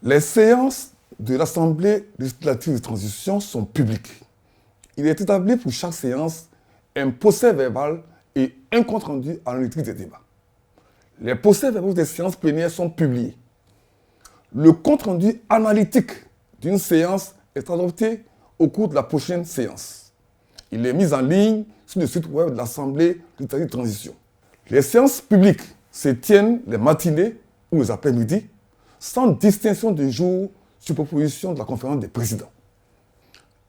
Les séances de l'Assemblée législative de transition sont publiques. Il est établi pour chaque séance un procès-verbal et un compte-rendu analytique des débats. Les procès-verbaux des séances plénières sont publiés. Le compte-rendu analytique d'une séance est adopté au cours de la prochaine séance. Il est mis en ligne sur le site web de l'Assemblée législative de transition. Les séances publiques se tiennent les matinées ou les après-midi, sans distinction de jour sur proposition de la conférence des présidents.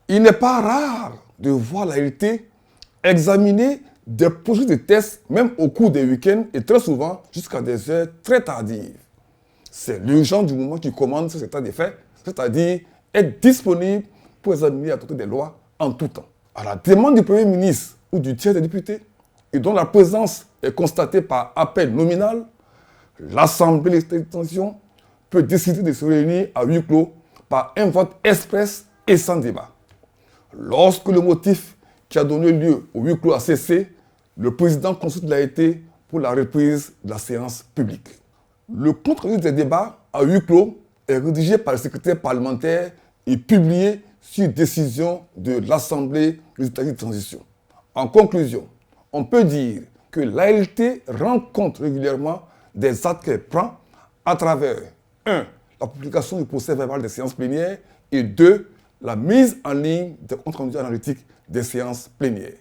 Il n'est pas rare de voir la LT examiner des projets de tests, même au cours des week-ends et très souvent jusqu'à des heures très tardives. C'est l'urgence du moment qui commande cet état de fait, c'est-à-dire être disponible pour examiner et adopter des lois en tout temps. À la demande du Premier ministre ou du tiers des députés, et dont la présence est constatée par appel nominal, l'Assemblée législative de transition peut décider de se réunir à huis clos par un vote express et sans débat. Lorsque le motif qui a donné lieu au huis clos a cessé, le président consulte l'AET pour la reprise de la séance publique. Le compte-rendu des débats à huis clos est rédigé par le secrétaire parlementaire et publié sur décision de l'Assemblée législative de transition. En conclusion, on peut dire que l'ALT rend compte régulièrement des actes qu'elle prend à travers 1. La publication du procès-verbal des séances plénières et 2. La mise en ligne des comptes rendus analytiques des séances plénières.